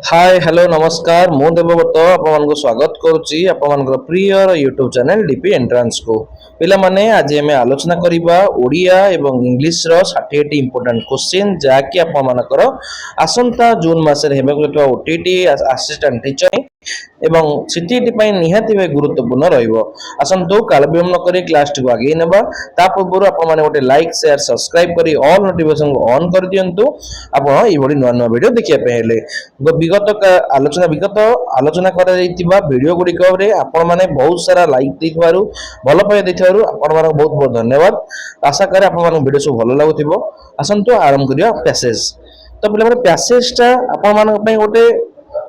Hi hello नमस्कार मु देवव्रत आपको स्वागत करुच्ची प्रियर यूट्यूब चैनल डीपी एंट्रांस को पिला माने आज आम आलोचना करबा ओडिया एवं इंग्लिश रो 60 इंपोर्टेंट क्वेश्चन जाकि आपनकर आसंता जून मासरे हेबा ओटीटी असिस्टेंट टीचर एवं सीटीटी पई निहाती भाई गुरुत्वपूर्ण रहिबो आसंतो काल विलंब न करी क्लास टी आगे नेबा ता पूर्व आपण माने गोटे लाइक शेयर सब्सक्राइब करी ऑल नोटिफिकेशन को ऑन कर दियंतु आपण ई बडी नवा नवा वीडियो देखिया पे हेले विगत आलोचना करा जाइतिबा वीडियो गुडी रे आपण माने बहुत सारा लाइक दैथवारु भलो पाए दैथवारु आपण माने बहुत बहुत धन्यवाद आशा करे आपण माने वीडियो सब भलो लागुथिबो आसंतो आरंभ करिया पैसेज तो पिला माने पैसेज ता आपण माने पई गोटे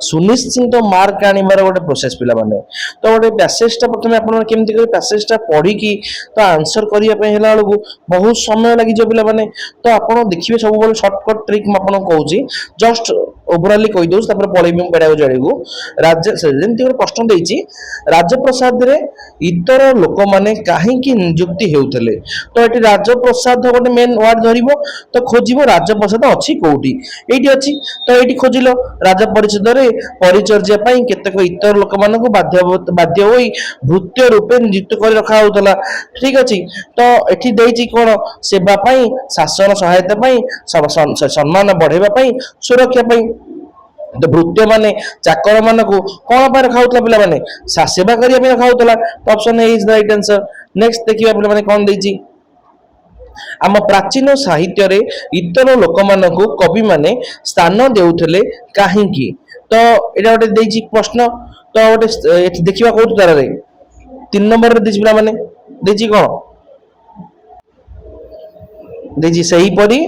सुनिश्चित मार्क आनिबार गोटे प्रोसेस पिला माने तो गोटे पैसेज ता प्रथमे आपण केमति कर पैसेज ता पढी की तो आंसर करिया पे हेला बेलू बहुत समय लागि जो पिला माने तो आपण देखिबे सब बल शॉर्टकट ट्रिक म आपण कहूची जस्ट ओवरऑली कहि दोस तापर पळेबी पेडा जड़ेगु राज्य जेमति गोटे प्रश्न देछि राज्य प्रसाद रे इतर लोक माने काहे की नियुक्ति हेउथले तो एटी राज्य प्रसाद गोटे मेन वर्ड धरिबो तो खोजिबो राज्य प्रसाद अछि कोउटी एटी अछि तो एटी खोजिलो राज्य परिषद रे परिचर्या पई केतक इतर लोक मानको बाध्य होई भृत्य रूपे नियुक्त कर रखा होतला ठीक अछि तो एठी देछि कोन सेवा पई शासन सहायता पई सम्मान बढ़ेबा पई सुरक्षा पई तो भृत्य माने चाकर मानको कोन पर रखा पिला माने सेवा करिया पे रखा होतला option A is the right answer next देखिबा पिला माने कोन देछि आम प्राचीन साहित्य रे इतर लोक मानको कवि माने स्थान देउथले काहेकि तो एटा गोटे देछि प्रश्न तो गोटे देखिबा कोन तारा रे 3 नंबर रे देछि पिला माने देछि कोन देछि सही परी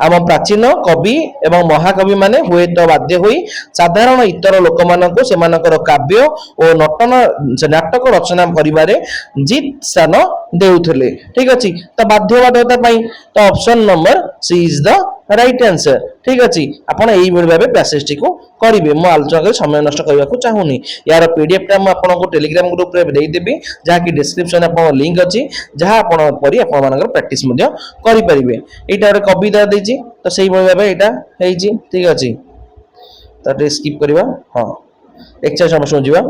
आम प्राचीन कवि एवं महाकवि माने हुए तो बाध्य होई साधारण इतर लोक मानको सेमानकर काव्य और नाटक रचना करिबारे जित स्थान देउथले ठीक अछि तो बाध्य बाध्यता पई तो option number C is the right answer ठीक अछि आपण एई बेर भाबे पैसेज टी को करिवे म आलोचना कर समय नष्ट करबा को चाहूनी यार पीडीएफ टा म आपण को टेलीग्राम ग्रुप रे देई देबी जहा कि डिस्क्रिप्शन आपण लिंक अछि जहा आपण परी आपण मानकर प्रैक्टिस मध्य करि परिबे एटा रे कविता देछि तो सेही भाबे एटा हेछि ठीक अछि त स्किप करबा हां एक्सरसाइज हम समझिबा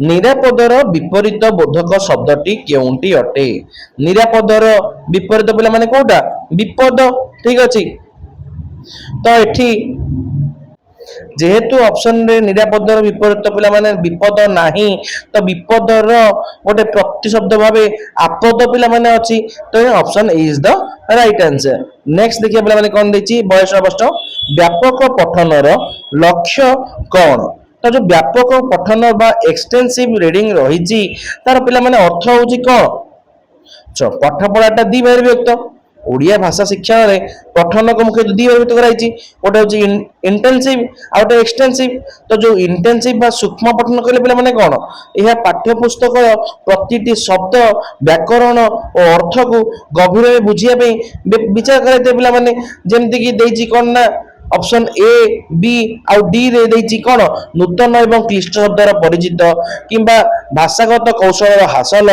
निरापदर विपरीत बोधक शब्दटी केउंटी अटे निरापदर विपरीत पिला माने कोटा विपद ठीक अछि तो एठी जेहेतु ऑप्शन रे निरापदर विपरीत पिला माने विपद नाही तो विपदर गोटे प्रतिशब्द भाबे आपद पिला माने अछि तो option is the right answer next देखिए पिला माने कोन देछि बयस अवस्थ व्यापक पठनर लक्ष्य कोन तो जो व्यापक पठन बा एक्सटेंसिव रीडिंग रही तार पिला माने अर्थ होउची कोन पाठ पढ़ाटा दी भाई व्यक्त ओडिया भाषा शिक्षा रे पठन को मुख्य दी भाई व्यक्त कराइची ओटा होची इंटेंसिव आ ओटा एक्सटेंसिव तो जो इंटेंसिव बा सूक्ष्म पठन करले पिला माने कोन एहा पाठ्य पुस्तक प्रतिटी शब्द व्याकरण और अर्थ को गभीर में बुझिया पे विचार करते पिला माने जेमति की देची कोन ना ऑप्शन ए बी आउ डी रे देछि कोन नूतन एवं क्लिष्ट शब्दर परिचित किंबा भाषागत कौशल हासिल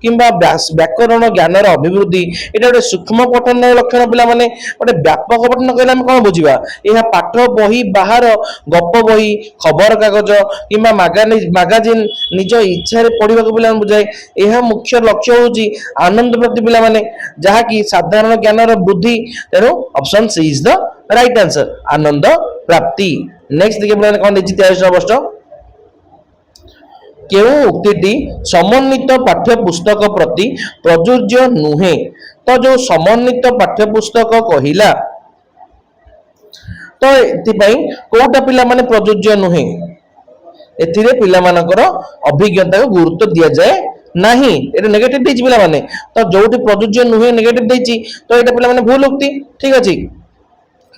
किंबा व्याकरण ज्ञानर अभिवृद्धि एटा गोटे सूक्ष्म पठन लक्षण पिला माने गोटे व्यापक पठन कहले हम कोन बुझिबा एहा पाठ बही बाहर गप बही खबर कागज किंबा मैगजीन निज इच्छा रे पढिबा को पिला बुझाए एहा मुख्य लक्ष्य होची आनंद प्राप्ति पिला माने जहा कि साधारण ज्ञानर वृद्धि तेनो option C is the right answer आनंद प्राप्ति नेक्स्ट देखिए पिला कोन देछि 23 अवस्थ केउ उक्तिटी समन्वित पाठ्य पुस्तक प्रति प्रयोज्य नुहे तो जो समन्वित पाठ्य पुस्तक कहिला तो एति पई कोटा पिला माने प्रयोज्य नुहे एथिरे पिला मानकर अभिज्ञता को गुरुत्व दिया जाए नहीं एटा नेगेटिव देछि पिला माने तो जोटी प्रयोज्य नुहे नेगेटिव देछि तो एटा पिला माने भूल उक्ति ठीक अछि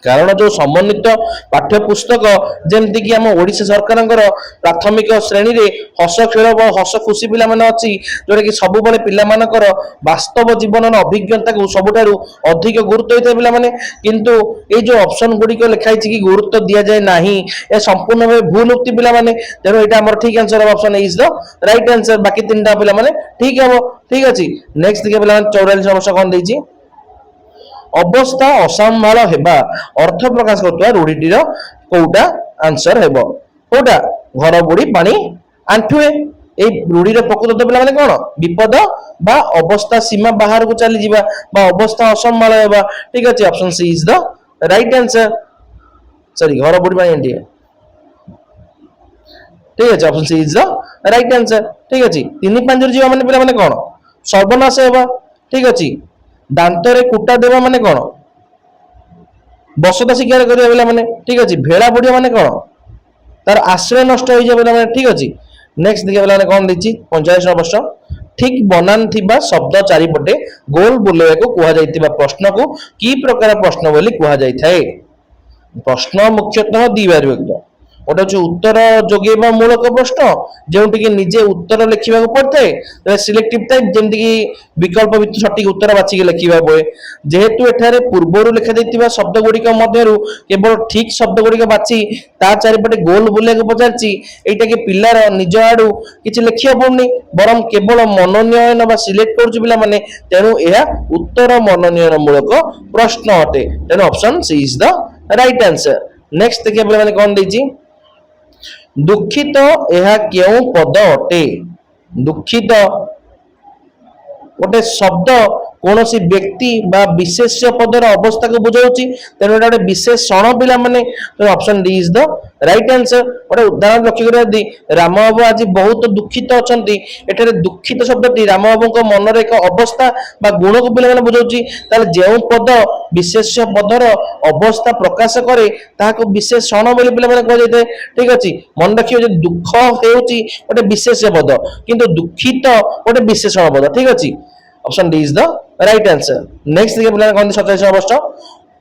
कारण जो समन्वित पाठ्य पुस्तक जेमति कि हम ओडिशा सरकार प्राथमिक श्रेणी रे हस खेल हस खुशी पिला माने अछि जोरे कि सब बळे पिला मानकर वास्तव जीवन अभिज्ञता को सबुठारु अधिक गुरुत्व होइते पिला माने किंतु ए जो ऑप्शन गुडी को लिखाइ छि कि गुरुत्व दिया जाय नाही ए संपूर्ण भाবে भूल उक्ति पिला माने तेरो एटा हमर ठीक answer option is the right answer बाकी तीनटा पिला माने ठीक हबो ठीक अछि नेक्स्ट देखिए पिला 44 समस्या कोन देछि ଅବସ୍ଥା ଅସମ୍ଭାଳ ହେବା ଅର୍ଥ ପ୍ରକାଶ କରୁଥିବା ରୂଢିଟିର କୋଉଟା ଆନ୍ସର ହେବ? କୋଉଟା? ଘର ବୁଡି ପାଣି ଆଣ୍ଠୁଏ। এই রূঢ়ির প্রকৃত পিলাମାନେ କଣ? ବିପଦ ବା ଅବସ୍ଥା ସୀମା ବାହାରକୁ ଚାଲିଯିବା ବା ଅବସ୍ଥା ଅସମ୍ଭାଳ ହେବା। ଠିକ ଅଛି, option C is the right answer. Sorry, ଘର ବୁଡି ପାଣି ଆଣ୍ଠିଏ। ঠিক আছে, option C is the right answer. ঠিক আছে, 3-5 ଯିବା ମାନେ ପିଲାମାନେ କଣ? ସର୍ବନାଶ ହେବା। ঠিক ଅଛି, ଦାନ୍ତରେ କୁଟା ଦେବା ମାନେ କଣ? ବସତା ଶିକାର କରିବା ପିଲାମାନେ। ঠিক ଅଛି, ଭେଳା ବୁଡିବା ମାନେ କଣ? ତାର ଆଶ୍ରୟ ନଷ୍ଟ ହେଇଯିବ ପିଲାମାନେ। ঠিক ଅଛି, ନେକ୍ସଟ ଦେଖିବା ପିଲାମାନେ କଣ ଦେଇଛି 45 ପ୍ରଶ୍ନ। ଠିକ ବନାନ ଥିବା ଶବ୍ଦ ଚାରିପଟେ ଗୋଲ ବୁଲେଇବାକୁ କୁହାଯାଇଥିବା ପ୍ରଶ୍ନକୁ କି ପ୍ରକାର ପ୍ରଶ୍ନ ବୋଲି କୁହାଯାଇଥାଏ? ପ୍ରଶ୍ନ ମୁଖ୍ୟତଃ ଦି ବିଭକ୍ତ। ଗୋଟେ ହଉଛି ଉତ୍ତର ଯୋଗେଇବା ମୂଳକ ପ୍ରଶ୍ନ, ଯେଉଁଠିକି ନିଜେ ଉତ୍ତର ଲେଖିବାକୁ ପଡିଥାଏ। ସିଲେକ୍ଟିଭ ଟାଇପ, ଯେମିତିକି ବିକଳ୍ପ ଭିତରୁ ସଠିକ ଉତ୍ତର ବାଛିକି ଲେଖିବା ହୁଏ। ଯେହେତୁ ଏଠାରେ ପୂର୍ବରୁ ଲେଖାଯାଇଥିବା ଶବ୍ଦ ଗୁଡିକ ମଧ୍ୟରୁ କେବଳ ଠିକ ଶବ୍ଦ ଗୁଡିକ ବାଛି ତା ଚାରିପଟେ ଗୋଲ ବୁଲେଇବାକୁ ପଚାରିଛି, ଏଇଟା କି ପିଲାର ନିଜ ଆଡୁ କିଛି ଲେଖିବାକୁ ପଡୁନି, ବରଂ କେବଳ ମନୋନୟନ ବା ସିଲେକ୍ଟ କରୁଛି ପିଲାମାନେ। ତେଣୁ ଏହା ଉତ୍ତର ମନୋନୟନ ମୂଳକ ପ୍ରଶ୍ନ ଅଟେ। ତେଣୁ option C is the right answer. Next ଦେଖିବା ପିଲାମାନେ କଣ ଦେଇଛି। ଦୁଃଖିତ ଏହା କେଉଁ ପଦ ଅଟେ? ଦୁଃଖିତ ଗୋଟେ ଶବ୍ଦ କୌଣସି ବ୍ୟକ୍ତି ବା ବିଶେଷ ପଦର ଅବସ୍ଥାକୁ ବୁଝାଉଛି, ତେଣୁ ଏଟା ଗୋଟେ ବିଶେଷଣ ପିଲାମାନେ। Option D is the right answer. ଗୋଟେ ଉଦାହରଣ ଲକ୍ଷ୍ୟ କରିବା, ଯଦି ରାମବାବୁ ଆଜି ବହୁତ ଦୁଃଖିତ ଅଛନ୍ତି, ଏଠାରେ ଦୁଃଖିତ ଶବ୍ଦଟି ରାମବାବୁଙ୍କ ମନରେ ଏକ ଅବସ୍ଥା ବା ଗୁଣକୁ ପିଲାମାନେ ବୁଝାଉଛି, ତାହେଲେ ଯେଉଁ ପଦ ବିଶେଷ ପଦର ଅବସ୍ଥା ପ୍ରକାଶ କରେ ତାହାକୁ ବିଶେଷଣ ବୋଲି ପିଲାମାନେ କୁହାଯାଇଥାଏ। ଠିକ ଅଛି, ମନେ ରଖିବ ଯେ ଦୁଃଖ ହେଉଛି ଗୋଟେ ବିଶେଷ ପଦ, କିନ୍ତୁ ଦୁଃଖିତ ଗୋଟେ ବିଶେଷଣ ପଦ। ଠିକ ଅଛି, option D is the right answer. Next দেখে পিলাମାନେ କହନ୍ତି 27 ପ୍ରଶ୍ନ।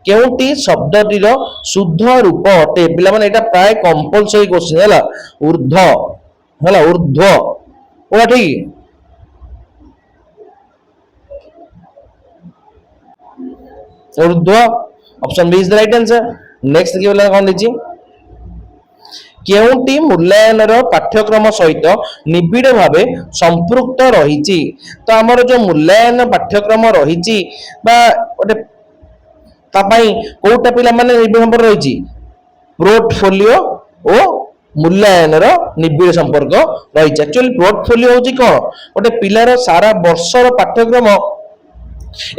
କେଉଁଟି ଶବ୍ଦଟିର ଶୁଦ୍ଧ ରୂପ ଅଟେ? ପିଲାମାନେ ଏଟା ପ୍ରାୟ କମ୍ପଲସରି କ୍ୱେଶ୍ଚିନ୍ ହେଲା। ଉର୍ଦ୍ଧ୍ୱ ହେଲା, ଉର୍ଦ୍ଧ୍ୱ ପୁରା ଠିକ। ଉର୍ଦ୍ଧ୍ୱ, option B is the right answer. Next দেখে ପିଲାମାନେ କଣ ଦେଇଛି। କେଉଁଟି ମୂଲ୍ୟାୟନର ପାଠ୍ୟକ୍ରମ ସହିତ ନିବିଡ଼ ଭାବେ ସମ୍ପୃକ୍ତ ରହିଛି? ତ ଆମର ଯୋଉ ମୂଲ୍ୟାୟନ ପାଠ୍ୟକ୍ରମ ରହିଛି ବା ଗୋଟେ ତା ପାଇଁ କୋଉଟା ପିଲାମାନେ ନିବିଡ଼ ସମ୍ପର୍କ ରହିଛି? ପୋର୍ଟଫୋଲିଓ ଓ ମୂଲ୍ୟାୟନର ନିବିଡ଼ ସମ୍ପର୍କ ରହିଛି। ଆକ୍ଚୁଆଲି ପୋର୍ଟଫୋଲିଓ ହେଉଛି କଣ? ଗୋଟେ ପିଲାର ସାରା ବର୍ଷର ପାଠ୍ୟକ୍ରମ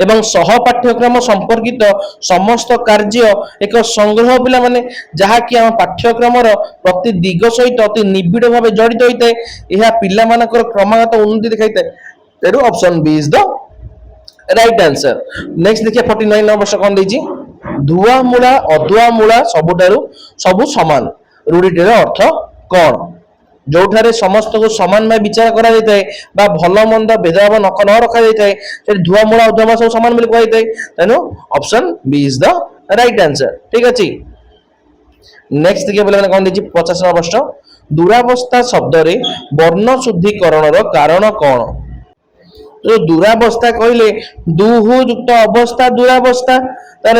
ଏବଂ ସହ ପାଠ୍ୟକ୍ରମ ସମ୍ପର୍କିତ ସମସ୍ତ କାର୍ଯ୍ୟ ଏକ ସଂଗ୍ରହ ପିଲାମାନେ, ଯାହାକି ଆମ ପାଠ୍ୟକ୍ରମର ପ୍ରତି ଦିଗ ସହିତ ଅତି ନିବିଡ଼ ଭାବେ ଜଡ଼ିତ ହୋଇଥାଏ। ଏହା ପିଲାମାନଙ୍କର କ୍ରମାଗତ ଉନ୍ନତି ଦେଖାଇଥାଏ। ତେଣୁ option B is the right answer. Next ଦେଖିବା 49 ନମ୍ବର ପ୍ରଶ୍ନ କଣ ଦେଇଛି। ଧୁଆମୂଳା ଅଧୁଆମୂଳା ସବୁ ସମାନ ରୂଢିଟିର ଅର୍ଥ କଣ? ଯୋଉଠାରେ ସମସ୍ତଙ୍କୁ ସମାନ ଭାବେ ବିଚାର କରାଯାଇଥାଏ ବା ଭଲ ମନ୍ଦ ଭେଦଭାବ ନ ରଖାଯାଇଥାଏ, ସେଠି ଧୁଆମୂଳା ଅଧୁଆମୂଳା ସବୁ ସମାନ ବୋଲି କୁହାଯାଇଥାଏ। ତେଣୁ option B is the right answer. ଠିକ ଅଛି, ନେକ୍ସଟ ଦେଖିବା ପିଲାମାନେ କଣ ଦେଇଛି 50 ନମ୍ବର ପ୍ରଶ୍ନ। ଦୁରାବସ୍ଥା ଶବ୍ଦରେ ବର୍ଣ୍ଣ ଶୁଦ୍ଧିକରଣର କାରଣ କଣ? ଦୁରାବସ୍ଥା କହିଲେ ଦୁହୁ ଯୁକ୍ତ ଅବସ୍ଥା ଦୁରାବସ୍ଥା, ତାର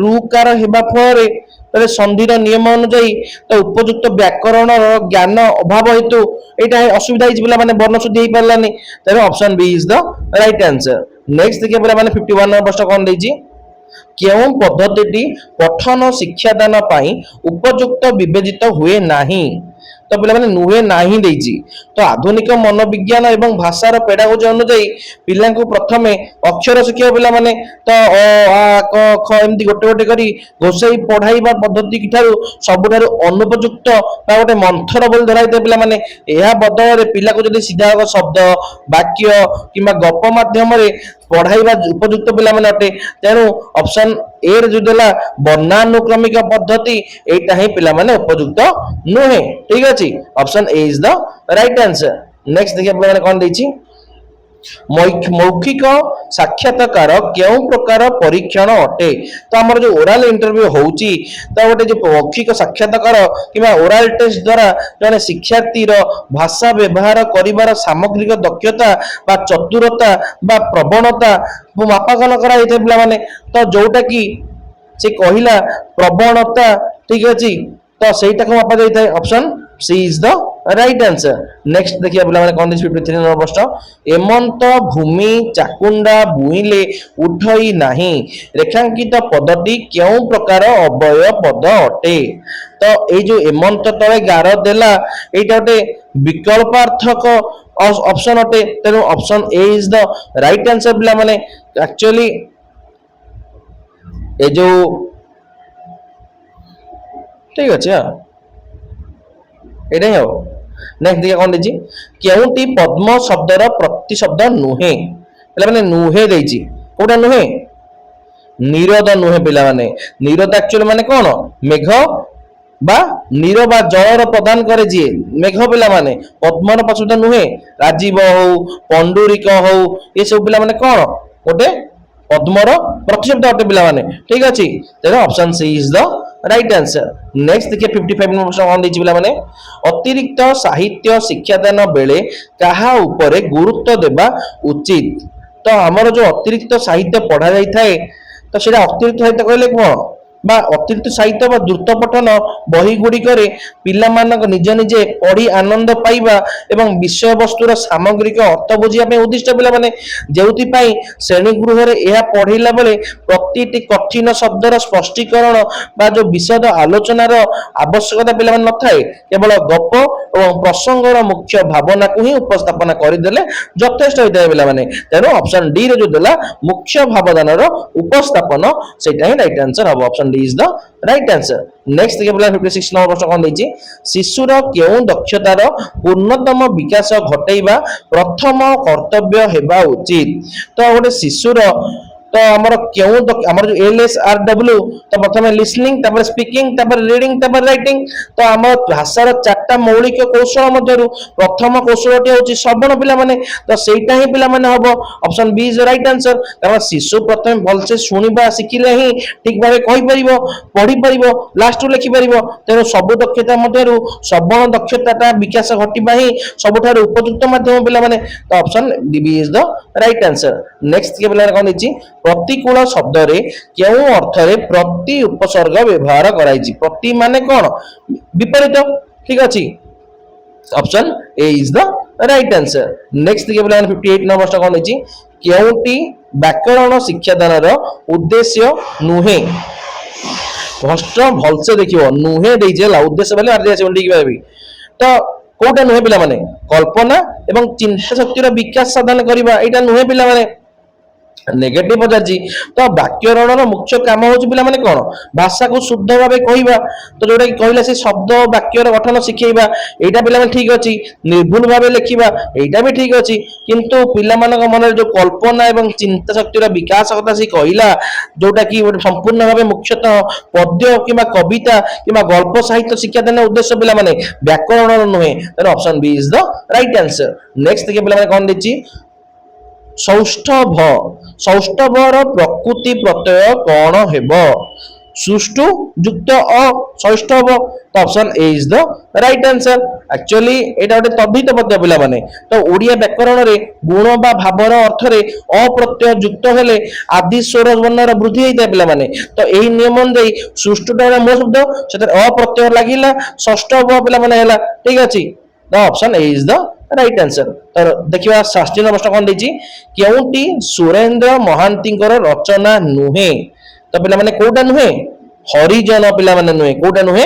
ରୁକାର ହେବା ଫଳରେ ସନ୍ଧିର ନିୟମ ଅନୁଯାୟୀ ତ ଉପଯୁକ୍ତ ବ୍ୟାକରଣର ଜ୍ଞାନ ଅଭାବ ହେତୁ ଏଇଟା ଅସୁବିଧା ହେଇଛି ପିଲାମାନେ, ବର୍ଣ୍ଣ ଶୁଦ୍ଧି ହେଇପାରିଲାନି। ତେଣୁ option B is the right answer. Next ଦେଖିବା ପିଲାମାନେ 51 ନମ୍ବର ପ୍ରଶ୍ନ କଣ ଦେଇଛି। କେଉଁ ପଦ୍ଧତିଟି ପଠନ ଶିକ୍ଷାଦାନ ପାଇଁ ଉପଯୁକ୍ତ ବିବେଚିତ ହୁଏ ନାହିଁ? ତ ପିଲାମାନେ ନୁହେଁ ନାହିଁ ଦେଇଛି। ତ ଆଧୁନିକ ମନୋବିଜ୍ଞାନ ଏବଂ ଭାଷାର ପେଡାଗୋଜି ଅନୁଯାୟୀ ପିଲାଙ୍କୁ ପ୍ରଥମେ ଅକ୍ଷର ଶିଖିବ ପିଲାମାନେ। ତ ଅ ଆ କ ଖ ଏମିତି ଗୋଟେ ଗୋଟେ କରି ଘୋଷେଇ ପଢାଇବା ପଦ୍ଧତି ଠାରୁ ସବୁଠାରୁ ଅନୁପଯୁକ୍ତ ବା ଗୋଟେ ମନ୍ଥର ବୋଲି ଧରାଇଥାଏ ପିଲାମାନେ। ଏହା ବଦଳରେ ପିଲାକୁ ଯଦି ସିଧାସଳଖ ଶବ୍ଦ, ବାକ୍ୟ କିମ୍ବା ଗପ ମାଧ୍ୟମରେ ପଢାଇବା ଉପଯୁକ୍ତ ପିଲାମାନେ ଅଟେ। ତେଣୁ ଅପସନ ଏ ରେ ଯୋଉ ଦେଲା ବର୍ଣ୍ଣାନୁକ୍ରମିକ ପଦ୍ଧତି, ଏଇଟା ହିଁ ପିଲାମାନେ ଉପଯୁକ୍ତ ନୁହେଁ। ଠିକ ଅଛି, option A is the right answer. Next ଦେଖିବା ପିଲାମାନେ କଣ ଦେଇଛି। ମୌଖିକ ସାକ୍ଷାତକାର କେଉଁ ପ୍ରକାର ପରୀକ୍ଷଣ ଅଟେ? ତ ଆମର ଯୋଉ ଓରାଲ ଇଣ୍ଟରଭ୍ୟୁ ହଉଛି, ତ ଗୋଟେ ଯୋଉ ମୌଖିକ ସାକ୍ଷାତକାର କିମ୍ବା ଓରାଲ ଟେଷ୍ଟ ଦ୍ୱାରା ଜଣେ ଶିକ୍ଷାର୍ଥୀର ଭାଷା ବ୍ୟବହାର କରିବାର ସାମଗ୍ରିକ ଦକ୍ଷତା ବା ଚତୁରତା ବା ପ୍ରବଣତା ମାପାଙ୍କନ କରାଯାଇଥାଏ ପିଲାମାନେ। ତ ଯୋଉଟା କି ସେ କହିଲା ପ୍ରବଣତା, ଠିକ ଅଛି, ତ ସେଇଟାକୁ ମାପା ଯାଇଥାଏ। Option C is the right answer. Next देखिए पिला माने कोन दिस 53 नंबर प्रश्न एमंत भूमि चाकुंडा बुइले उठई नाही रेखांकित पदटी केउ प्रकार अवयव पद अटे। तो ए जो एमंत तळे गार देला एटा गोटे विकल्पार्थक ऑप्शन अटे तेनु option A is the right answer पिला माने एक्चुअली ए जो ठीक अच्छे एटा ही हो। नेक्स्ट देखिए कौन देछि केउटी पद्म शब्दर प्रतिशब्द नुहे पिला माने नुहे देछि कोटा नुहे निरोध नुहे पिला माने निरोध एक्चुअली माने कोन मेघ बा नीर बा जलर प्रदान करे जी मेघ पिला माने पद्मर प्रतिशब्द नुहे राजीव हो पंडुरिक हो ये सब पिला माने कोन गोटे पद्मर प्रतिशब्द अटे पिला माने ठीक अछि तेरे option C is the right answer. Next देखिए 55 नंबर प्रश्न कौन देछि पिला माने अतिरिक्त साहित्य शिक्षादान बेले कहा ऊपर गुरुत्व देबा उचित। तो हमर जो अतिरिक्त साहित्य पढ़ा जाई थाए तो सेटा अतिरिक्त साहित्य कहले कोन बा अतिरिक्त साहित्य बा द्रुत पठन बही गुड़िकरे पिला मानक निज निजे पढ़ी आनंद पाइबा एवं विषय वस्तुर सामग्रिक अर्थ बुझिया पे उद्दिष्ट पिला माने जेउति पई श्रेणी गृह रे एहा पढ़िला बेले प्रतिटी कठिन शब्दर स्पष्टीकरण बा जो विशद आलोचनार आवश्यकता पिला माने नथाए केवल गप एवं प्रसंगर मुख्य भावना को ही उपस्थापन करदेले यथेष्ट होइता पिला माने तेनो ऑप्शन डी रे जो देला मुख्य भावदानर उपस्थापन सेटा ही राइट आंसर हबो option D is the right answer. Next देखिए पिला 56 नंबर प्रश्न कोन देछि शिशुर केउ दक्षतार पूर्णतम विकास घटेइबा प्रथम कर्तव्य हेबा उचित। तो गोटे शिशुर तो हमर केउ हमर जो LSRW तो प्रथम लिसनिंग तापर स्पीकिंग तापर रीडिंग तापर राइटिंग तो हमर भाषार चारटा मौलिक कौशल मध्यरु प्रथम कौशलटी होची श्रवण पिला माने तो सेटा ही पिला माने हबो option B is right answer कारण शिशु प्रथम भल से सुनिबा सिखिले ही ठीक भाबे कहि परिबो पढ़ी परिबो लास्ट लिखि परिबो तेनो सब दक्षता मध्यरु श्रवण दक्षताटा विकास घटिबा ही सबठार उपयुक्त माध्यम पिला माने तो option B is the right answer. Next के पिला कोन दिछि प्रतिकूल शब्द रे केउ अर्थ रे प्रति उपसर्ग व्यवहार कराइछि प्रति माने कोन विपरीत ठीक अछि option A is the right answer. Next के पिला 58 नंबर प्रश्न कोन दिछि केउटी व्याकरण शिक्षादान रो उद्देश्य नुहे प्रश्न भलसे देखियो नुहे देइजेला उद्देश्य बेले आर दिया ठीक भाबी तो कोटा नुहे पिला माने कल्पना एवं चिंता शक्तिर विकास साधन करिबा एटा नुहे पिला माने नेगेटिव पचारछि तो व्याकरणर मुख्य काम होछि पिला माने कोन भाषा को शुद्ध भाबे कहिबा तो जोडा कि कहिला से शब्द वाक्यर गठन सिखेइबा एटा पिला माने ठीक अछि निर्भुल भाबे लिखिबा एटा भी ठीक अछि किंतु पिला मानक मन जो कल्पना एवं चिंता शक्तिर विकास कथा से कहिला जोटा कि संपूर्ण भाबे मुख्यतः पद्य किबा कविता किबा गल्प साहित्य शिक्षा देने उद्देश्य पिला माने व्याकरणर नुहे त option B is the right answer. Next के पिला माने कोन दिछि सौष्ठव सौष्ठवर प्रकृति प्रत्यय कौन हेब सुष्टु युक्त अ सौष्ठव तो option A is the right answer actually एटा गोटे तद्धित पद्य पिला माने तो ओडिया व्याकरण रे गुण बा भावर अर्थ रे अ प्रत्यय युक्त हेले आदि स्वर वर्णर वृद्धि हेता पिला माने तो एही नियम अनुसार सुष्टुटा मूल शब्द सेतर अ प्रत्यय लागिला सौष्ठव पिला माने हैला ठीक अछि the option A is the right answer. तो देखिबा 60 नंबर प्रश्न कोन देछि केउटी सुरेंद्र महांतीकर रचना नुहे तो पिला माने कोटा नुहे हरिजन पिला माने नुहे कोटा नुहे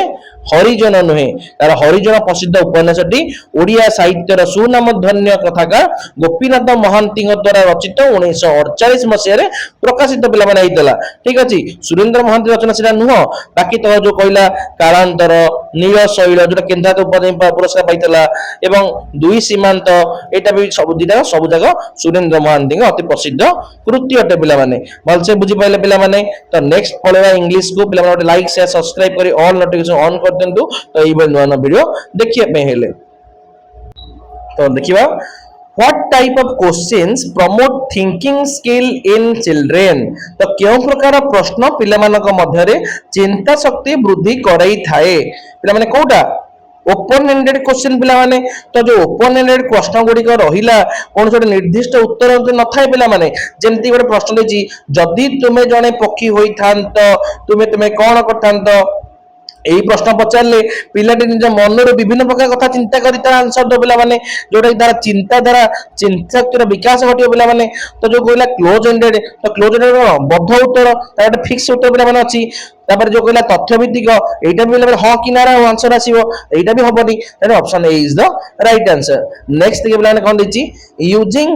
हरिजन नुहे तार हरिजन प्रसिद्ध उपन्यासटी ओडिया साहित्यर सुनाम धन्य कथाकार गोपीनाथ महांती द्वारा रचित 1948 मसीह रे प्रकाशित पिला माने आइतला ठीक अछि सुरेंद्र महांती रचना सेटा नुह बाकी तो जो कहला कालांतर नील शैल जोटा केंद्रात पुरस्कार पाइतला एवं दुई सीमांत एटा भी सब दिटा सब जगह सुरेंद्र महांती अति प्रसिद्ध कृति अटे पिला माने भलसे बुझी पाइले पिला माने तो नेक्स्ट पळेवा इंग्लिश को पिला माने लाइक शेयर सब्सक्राइब करी ऑल नोटिफिकेशन ऑन कर देंतु तो ई नुआ नुआ वीडियो देखिए पे हेले तो देखिबा what type of questions promote thinking skill in children तो क्यों प्रकार प्रश्न पिला मानक मध्य रे चिंता शक्ति वृद्धि कराई थाए पिला माने कोटा ओपन एंडेड क्वेश्चन पिला माने तो जो ओपन एंडेड प्रश्न गुडी को रहिला कोन छोटे निर्दिष्ट उत्तर न थाए पिला माने जेंति गोटे प्रश्न देछि जदि तुमे जने पक्षी होई थांत तुमे तुमे कोन करथांत এই প্রশ্ন পচারলে পিলাটি নিজ মনর বিভিন্ন প্রকার কথা চিন্তা করে তার আনসর দেব পিলামানে, जोटा कि तार चिंताधारा चिंता शक्तिर विकास घटियो पिलामाने। तो जो कहला क्लोज एंडेड, तो क्लोज एंडेड कौन बद्ध उत्तर, तार गोटे फिक्स उत्तर पिलामाने अछि। तापर जो कहला तथ्य भित्तिक, एटा भी पिलामाने हां कि ना आंसर आसीबो, एटा भी हबनी, तार option A is the right answer. Next देखिए पिलामाने कोन दिछि, using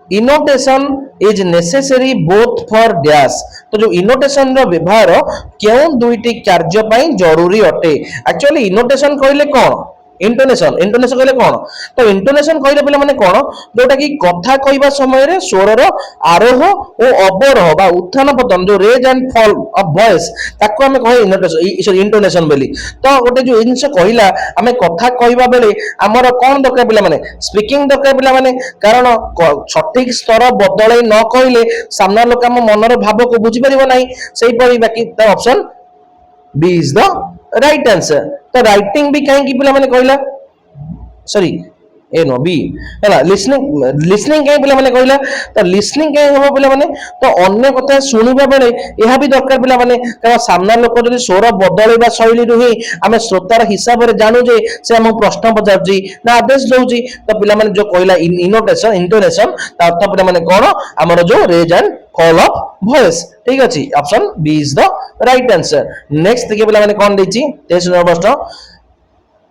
intonation is necessary both for dash. तो जो इनोटेशन रो व्यवहार क्यों दुईटी कार्य पई जरूरी अटे। एक्चुअली इनोटेशन कहले कोन, इंटोनेशन, इंटोनेशन कहले कोन, तो इंटोनेशन कहले पिला माने कोन, जोटा कि कथा कहबा समय रे स्वरर आरोह और अवरोह बा उत्थान पतन जो rise and fall of voice ताको हमें कहे इनोटेशन, सॉरी इंटोनेशन बोली। तो गोटे जो जिंस कहला हमें कथा कहबा बेले हमर कोन दरकार पिला माने, स्पीकिंग दरकार पिला माने, कारण सठिक स्तर बदलै न कहले सामना लोक हम मनर भाव को बुझी परिबो नाही। सेही परि बाकी the option B is the right answer. तो राइटिंग भी कहीं पिला माने कहला, सॉरी ए नो बी है लिसनिंग, लिसनिंग कहीं पिला माने कहला, तो लिसनिंग कहीं हो पिला माने, तो अन्य कथा सुनिबा बेले यह भी दरकार पिला माने, कारण सामना लोक जदि स्वर बदलैबा शैली रुही आमे श्रोतार हिसाब रे जानू जे से हम प्रश्न पचारजी ना आदेश दउजी। तो पिला माने जो कहला इनोटेशन इंटोनेशन ता अर्थ पिला माने कोन, हमर जो rise and fall of voice. ठीक अछि, option B is the right answer. Next देखिए पिला माने कोन दैछि 23 नंबर प्रश्न,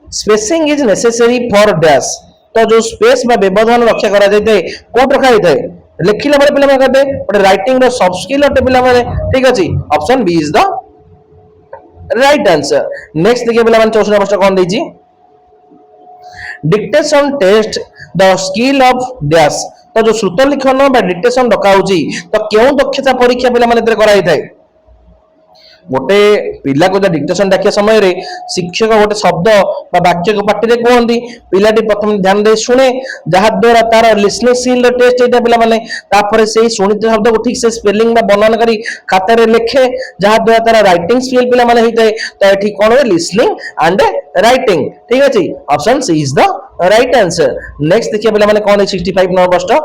spacing is necessary for dash. तो जो स्पेस बा व्यवधान रक्षा करा जाय थे कोट रखा जाय थे लिखिला बारे पिला माने कहते बट राइटिंग रो सॉफ्ट स्किल अटे पिला माने। ठीक अछि, option B is the right answer. Next देखिए पिला माने 24 नंबर प्रश्न कोन दैछि, dictation test the skill of dash. तो जो श्रुत लिखन बा डिक्टेशन डका होची तो क्यों दक्षता परीक्षा पिला माने कराई थाए। गोटे पिला को डिक्टेशन डाकिया समय रे शिक्षक गोटे शब्द बा वाक्य को पाटी रे कहंदी, पिलाटी प्रथम ध्यान दे सुने, जहा द्वारा तार लिसनिंग स्किल रो टेस्ट एटा पिला माने, तापर सेही सुनित शब्द को ठीक से स्पेलिंग बा वर्णन करी खाता रे लिखे, जहा द्वारा तार राइटिंग स्किल पिला माने होइते। तो एठी कोन हो लिसनिंग एंड राइटिंग। ठीक अछि, option C is the right answer. Next देखिए पिला माने कोन 65 नंबर प्रश्न,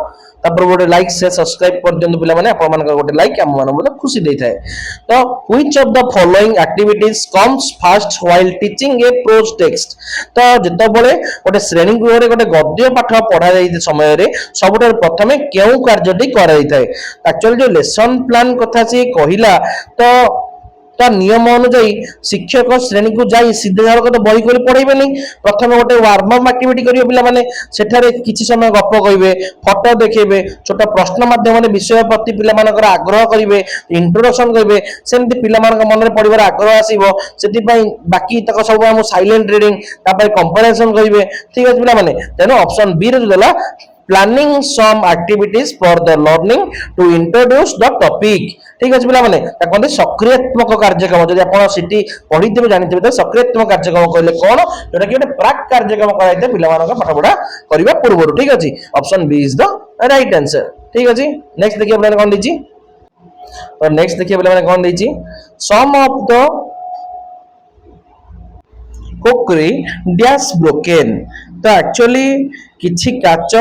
तापर गोटे लाइक से सब्सक्राइब कर दियंतु पिला माने, आपन मान गोटे लाइक हम मान बोले खुशी देई थाए। तो which of the following activities comes first while teaching a prose text. तो जतो बळे गोटे श्रेणी गृह रे गोटे गद्य पाठ पढा जाई समय रे सबुठार प्रथमे केउ कार्यटी कराई थाए। एक्चुअली जो लेसन प्लान कथा से कहिला, तो ता नियम अनुसार शिक्षक श्रेणी को जाई सीधे सड़क तो बही कर पढ़ेबे नहीं, प्रथम गोटे वार्म अप एक्टिविटी करिवे पिला माने, सेठारे किछि समय गप कहिबे, फोटो देखेबे, छोट प्रश्न माध्यम रे विषय प्रति पिला मानकर आग्रह करिवे, इंट्रोडक्शन करिवे, सेमति पिला मानक मन रे पढिबार आग्रह आसीबो। सेति पई बाकी तक सब हम साइलेंट रीडिंग तापर कंपैरिजन करिवे। ठीक अछि पिला माने, तेनो ऑप्शन बी रे देला planning some activities for the learning to introduce the topic। ठीक अछि पिला माने ता कोन सक्रियात्मक कार्यक्रम, जदि आपण सिटी पढिथिबे जानिथिबे तो सक्रियात्मक कार्यक्रम कहले कोन, जोटा कि प्राक कार्यक्रम कराइते पिला मानक पाठ पढा करिवा पूर्व। ठीक अछि, option B is the right answer. ठीक अछि, नेक्स्ट देखिए पिला कोन दिछि, और नेक्स्ट देखिए पिला माने कोन दिछि, सम ऑफ द कोकरी डैश ब्रोकन। तो एक्चुअली किछि काच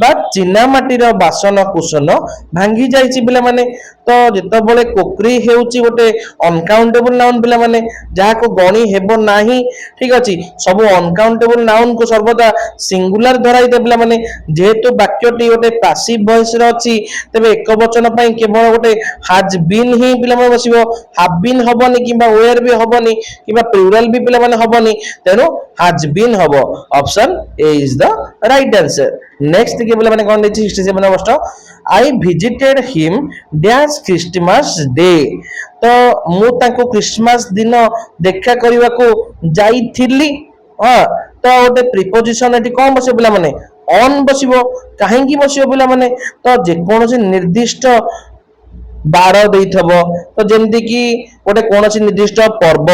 बा चिना माटीर बासन कुसन भांगी जाइछि पिला माने। तो जेतो बळे कोकरी हेउची गोटे अनकाउंटेबल नाउन पिला माने, जहा को गणी हेबो नाही। ठीक अछि, सब अनकाउंटेबल नाउन को सर्वदा सिंगुलर धराई दे पिला माने। जेहेतु वाक्यटी गोटे पैसिव वॉइस रे अछि, तबे एक वचन पई केवल गोटे हैज बीन ही पिला माने बसिबो, हैव बीन हबनी किबा वेयर भी हबनी किबा प्लुरल भी पिला माने हबनी, तेनो हैज बीन हबो। Option A is the right answer. Next के पिला माने कोन दैछि 67 नंबर प्रश्न, I visited him dash Christmas day. तो मु ताको क्रिसमस दिन देखा करबा को जाईथिली। हां, तो गोटे प्रीपोजिशन एटी कोन बसे पिला माने ऑन बसिबो, काहे की बसिबो पिला माने, तो जे कोनोसी निर्दिष्ट बार देइथबो, तो जेमति कि गोटे कोनोसी निर्दिष्ट पर्व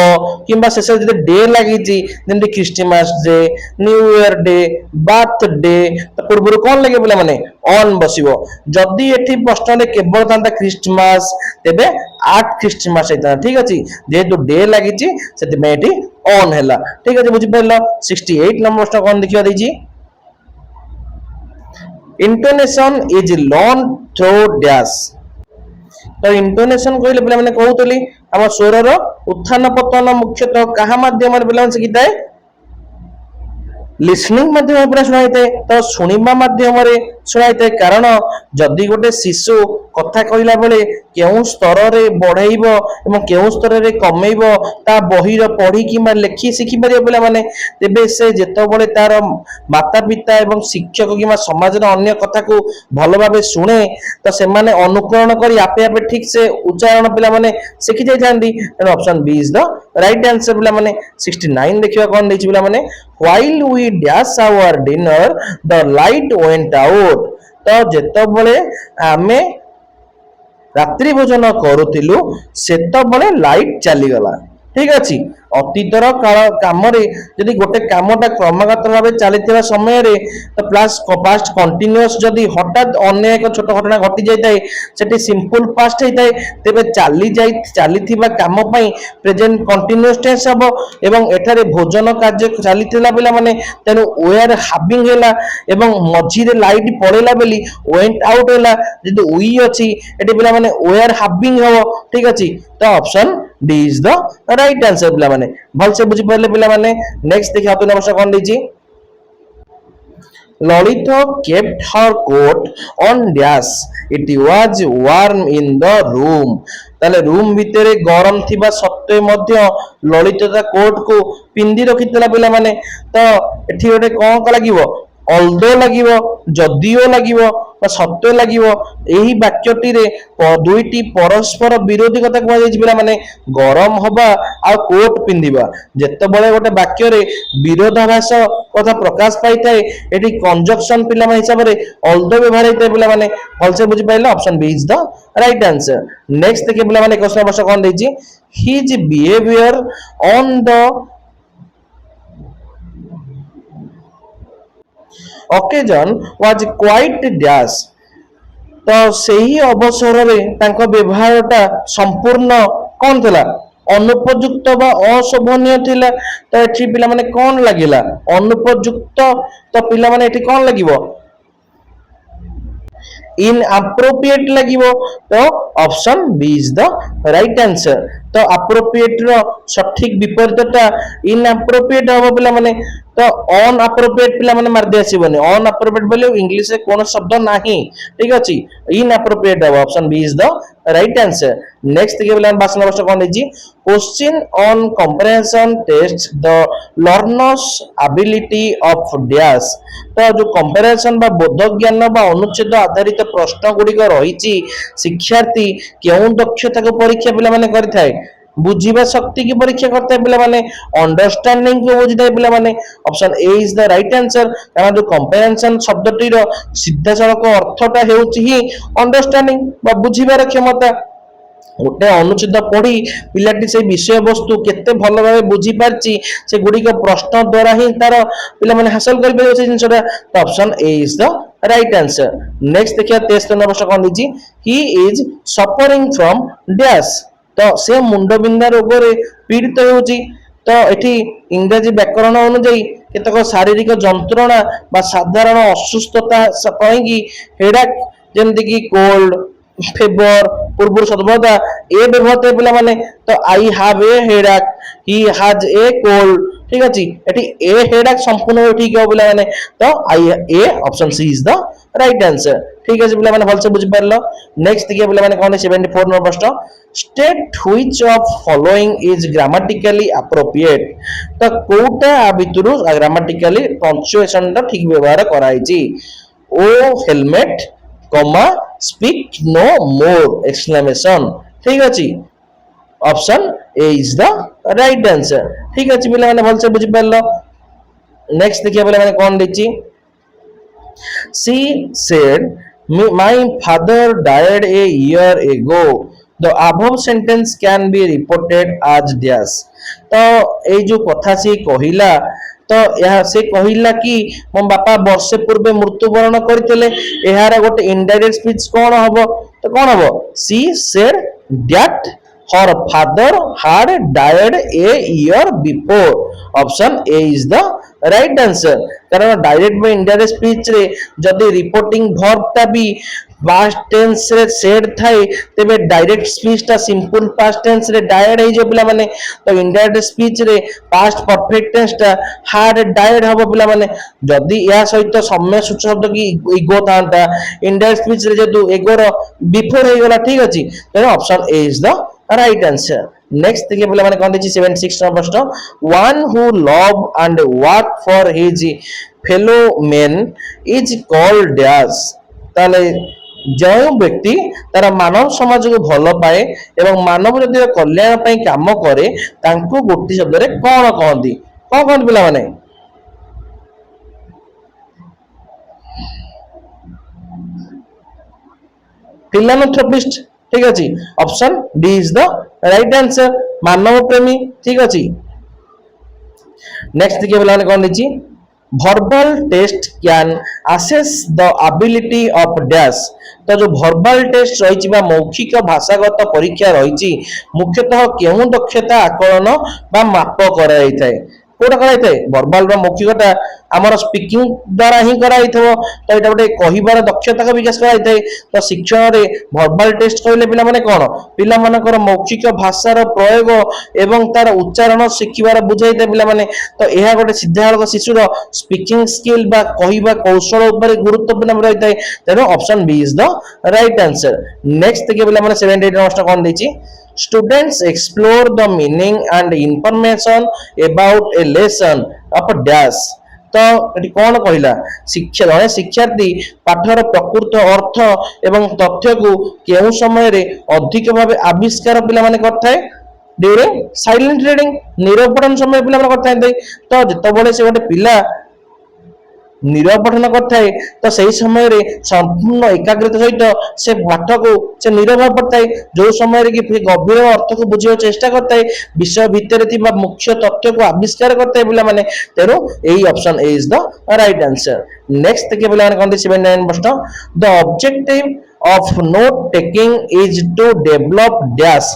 किंबा शेष जे डे लागिची, जेमति Christmas day, new year day, birthday, तो पूर्व कोन लागे पिला माने ऑन बसिबो। जदि एठी प्रश्न रे केवल तांता क्रिसमस, तेबे आट क्रिसमस हेता। ठीक अछि, जेहेतु डे लागिची सेति में एठी ऑन हैला। ठीक अछि, बुझि परलो। 68 नंबर प्रश्न कोन देखियो दैछि, intonation is learn through dash. तो इंटोनेशन कहले पिला माने कहउतली हम स्वर रो उत्थान पतन मुख्यतः कहा माध्यम रे पिला माने शिखिताए लिसनिंग माध्यम पूरा शुणाई तो शुणा माध्यम शुणाई कारण जदि गोटे शिशु कथा कहला बेले केउं स्तर रे बढ़ाइब एवं केउं स्तर रे कमेइब ता बहिर पढ़ी कि लेखि शिखि पारिबो पिला माने तेबे से जेतबेले तार माता पिता एवं शिक्षक कि समाज रे अन्य कथा को भल भाबे शुणे तो से माने अनुकरण करी आपे आपे ठीक से उच्चारण पिला माने शिखि जाय जांदी। Option B is the right answer पिला माने 69 देखिबा कोन देछि पिला माने while we dash our dinner the light went out। तो जेतबेले आमे रात्रि भोजन करूथिलु सेतबेले लाइट चली गला। ठीक अछि अतीतर काल काम रे यदि गोटे कामटा क्रमगत भाबे चलीथिबा समय रे तो पास्ट कंटीन्यूअस जदि हठात अन्य एक छोट घटना घटी जाय सेठी सिंपल पास्ट हेताय तेबे चलीथिबा काम पई प्रेजेंट कंटीन्यूअस टेंस हबो एवं एठारे भोजन कार्य चलीथिला बेला माने तेनु वेयर हैविंग हेला एवं मझी रे लाइट पड़ेला बेली वेंट आउट हेला जदि वी अछि एठी बेला माने वेयर हैविंग हबो। ठीक अछि तो option D is the right answer पिला माने भल से बुझी पड़ले पिला माने। नेक्स्ट देखिया तो नमस्कार कोन देछि Lalit kept her coat on dash it was warm in the room। ताले रूम भितरे गरम थिबा सत्वे मध्य ललित ता कोट को पिंदी रखितला पिला माने तो एठी गोटे कोन लागिवो अल्दो लागिवो जदियो लागिवो बा सत्य लागिवो एही वाक्यटी रे दुईटी परस्पर विरोधी कथा कहै जाय पिला माने गरम हबा आ कोट पिंदिबा जेतेबेले गोटे वाक्य रे विरोधाभास कथा प्रकाश पाई थाए एठी कंजक्शन पिला माने हिसाब रे अल्दो व्यवहार हेते पिला माने फलसे बुझी पाइले option B is the right answer. Next देखिए पिला माने क्वेश्चन वर्ष कोन देछि his behaviour on the occasion was quite dash। तो सही अवसर रे तांको व्यवहारटा संपूर्ण कोन थिला अनुपयुक्त बा अशोभनीय थिला। तो एठी पिला माने कोन लागिला अनुपयुक्त तो पिला माने एठी कोन लागिवो इनअप्रोप्रिएट लागिवो तो option B is the right answer. तो अप्रोप्रिएट रो सठिक विपरीतटा इनअप्रोप्रिएट हबो पिला माने तो अनअप्रोप्रिएट पिला माने मार दे आसीबोनी अनअप्रोप्रिएट बोले इंग्लिश रे कोनो शब्द नाही। ठीक अछि इनअप्रोप्रिएट हबो option B is the right answer. Next के पिला 22 नंबर कोन देछि question on comprehension test the learners ability of dash. तो जो कंपैरिजन बा बोध ज्ञान बा अनुच्छेद आधारित प्रश्न गुडी को रहिछि शिक्षार्थी केउ दक्षता को परीक्षा पिला माने करिथाय बुझीबा शक्ति की परीक्षा करता है पिला माने अंडरस्टैंडिंग को बुझिता है पिला माने option A is the right answer. कारण जो कंपैरिजन शब्दटी रो सीधा सड़क अर्थटा हेउछि ही अंडरस्टैंडिंग बा बुझिबार क्षमता गोटे अनुच्छेद पढ़ी पिलाटी से विषय वस्तु केते भल भाबे बुझी पारची से गुडी को प्रश्न द्वारा ही तार पिला माने हासिल कर परिबो से जिंसटा तो option A is the right answer. Next देखिया 23 नंबर कोन दिछि he is suffering from dash. तो से मुंडबिंदा रोग रे पीड़ित होउची तो एठी इंग्रजी व्याकरण अनुसार केतक शारीरिक जंत्रणा बा साधारण असुस्थता पईगी हेडाक जेमति की कोल्ड फेवर पूर्व सदबदा ए व्यवहार पिला माने तो I have a headache he has a cold. ठीक अछि एठी ए हेडाक संपूर्ण ठीक हो पिला माने तो आई ए option C is the right answer. ठीक अछि पिला माने भल से बुझ परलो। नेक्स्ट देखिए पिला माने कोन 74 नंबर प्रश्न state which of following is grammatically appropriate. तो कोटा आ भितरु ग्रामेटिकली पंक्चुएशन ता ठीक व्यवहार कराइछि ओ हेलमेट कॉमा स्पीक नो मोर एक्सक्लेमेशन। ठीक अछि option A is the right answer. ठीक अछि पिला माने भल से बुझ परलो। नेक्स्ट देखिए पिला माने कोन देछि she said my father died a year ago the above sentence can be reported as dash। तो ए जो कथा से कहिला तो यह से कहिला कि मो बापा वर्षे पूर्व मृत्युवरण करथिले एहार गोटे इनडायरेक्ट स्पीच कोन हबो तो कोन हबो she said that her father had died a year before। Option A is the right answer कारण डायरेक्ट बा इनडायरेक्ट स्पीच रे जदि रिपोर्टिंग वर्ब टा भी पास्ट टेंस रे सेड थाए तेबे डायरेक्ट स्पीच टा सिंपल पास्ट टेंस रे डायड हे जे पिला माने तो इनडायरेक्ट स्पीच रे पास्ट परफेक्ट टेंस टा हार्ड डायड हबो पिला माने जदि या सहित सम्य सूचक शब्द की इगो थांता इनडायरेक्ट स्पीच रे जदु एगोर बिफोर हे गला ठीक अछि तो option A is the right answer next देखिए पिला माने कोन देछि 76 नंबर प्रश्न one who love and work for his fellow main is called dash ताले जो व्यक्ति तार मानव समाज को भल पाए एवं मानव जातिर कल्याण पई काम करे तांको गोटी शब्द रे कोन कहंती कोन कहंती पिला माने फिलानथ्रोपिस्ट ठीक अछि option D is the right answer मानव प्रेमी ठीक अछि नेक्स्ट देखिए पिला माने कोन दिछि verbal test can assess the ability of dash तो जो verbal test रही बा मौखिक भाषागत परीक्षा रही मुख्यतः केउं दक्षता आकलन बा माप कराई थाए कोटा कराई थाए verbal बा मौखिकटा हमर स्पीकिंग द्वारा ही कराई थो तो एटा गोटे कहिबार दक्षता का विकास कराई थाए तो शिक्षण रे verbal test कहले पिला माने कोन पिला मानकर मौखिक भाषार प्रयोग एवं तार उच्चारण शिखिबार बुझाई थाए पिला माने तो एहा गोटे सिद्धार्थ शिशुर स्पीकिंग स्किल बा कहिबा कौशल ऊपर गुरुत्वपूर्ण रही थाए तेनो option B is the right answer next देखिए पिला माने 78 नंबर कोन देछि students explore the meaning and information about a lesson of dash तो एटी कोन कहिला शिक्षा जने शिक्षार्थी पाठर प्रकृत अर्थ एवं तथ्य को केउ समय रे अधिक भाबे आविष्कार पिला माने करथाय ड्यूरिंग साइलेंट रीडिंग निरपठन समय पिला माने करथाय तो जतबले से गोटे पिला निरपठन करथाय तो सही समय रे संपूर्ण एकाग्रता सहित से पाठ को से निरव पड़ताय जो समय रे कि गभीर अर्थ को बुझियो चेष्टा करताय विषय भितर थिबा मुख्य तथ्य को आविष्कार करताय पिला माने तेरो एही option A is the right answer next के पिला माने कोन 79 प्रश्न the objective of note taking is to develop dash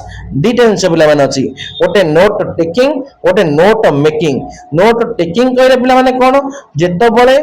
detail से पिला माने अछि ओटे नोट टेकिंग ओटे नोट मेकिंग नोट टेकिंग कहले पिला माने कोन जेतो बळे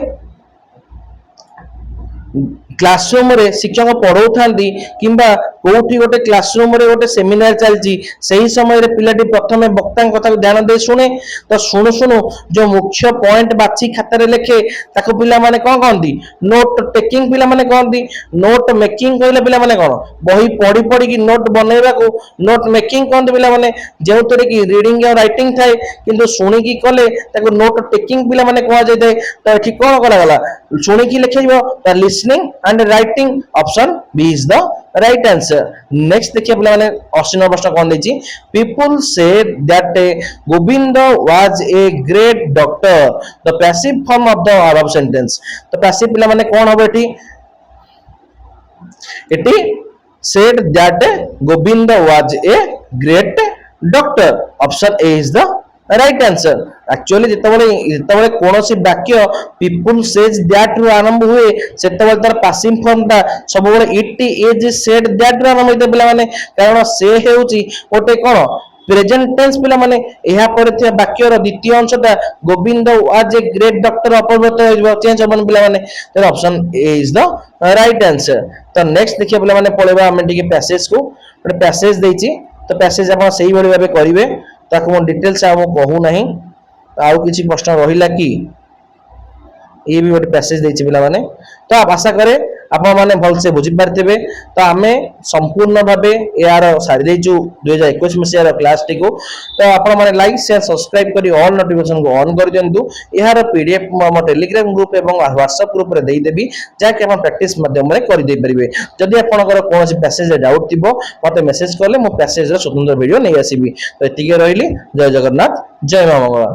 क्लासरूम रे शिक्षक पढ़ौथांती किंबा कोठी गोटे क्लासरूम रे गोटे सेमिनार चलची सही समय रे पिलाटी प्रथमे वक्ता कथा को ध्यान दे सुने तो सुनु सुनु जो मुख्य पॉइंट बाची खाता रे लिखे ताको पिला माने कोन कहंती नोट टेकिंग पिला माने कहंती नोट मेकिंग कहले पिला माने कोन बही पढ़ी पढ़ी की नोट बनेबा को नोट मेकिंग कहंती पिला माने जेउ तरे की रीडिंग या राइटिंग थाए किंतु सुनी की कले ताको नोट टेकिंग पिला माने कहा जाय थाए तो एठी कोन कला गला सुनी की लिखैबो ता listening and writing option B is the right answer next देखिए पिला माने 80 नंबर प्रश्न कोन देछि people said that Govinda was a great doctor the passive form of the above sentence तो passive पिला माने कोन होबो eighty said that Govinda was a great doctor option A is the right answer actually जेतबले कोनोसी वाक्य people says that रु आरंभ हुए सेतबले तार पासिव फॉर्म ता सब बळे इट इज सेड दैट रु आरंभ होते पिला माने कारण से हेउची ओटे कोन प्रेजेंट टेंस पिला माने एहा परे थे वाक्य रो द्वितीय अंशटा Govind was a great doctor अपवर्त हो चेंज अपन पिला माने तो option A is the right answer तो नेक्स्ट देखिए पिला माने पळेबा हम टिके पैसेज को ଗୋଟେ पैसेज देछि तो पैसेज आपण सही भली भाबे करिवे ताको डिटेल्स आ कहू नहीं आउ किछि प्रश्न रहिला कि ये भी गोटे पैसेज देछि पिला माने तो आप आशा करे आपण माने भल से बुझि पारथिबे तो आमे संपूर्ण भाबे यार सारी देछु 2021 मसिया क्लास टी को तो आपण माने लाइक शेयर सब्सक्राइब करी ऑल नोटिफिकेशन को ऑन कर दियंतु यार पीडीएफ म टेलीग्राम ग्रुप एवं व्हाट्सएप ग्रुप रे देई देबी जाके आपण प्रैक्टिस माध्यम रे करि दे परिबे जदि आपनकर कोनोसी पैसेज रे डाउट थिबो मते मेसेज करले मो पैसेज रे स्वतंत्र वीडियो नै आसीबी तो एतिके रहिली जय जगन्नाथ जय मां मंगला।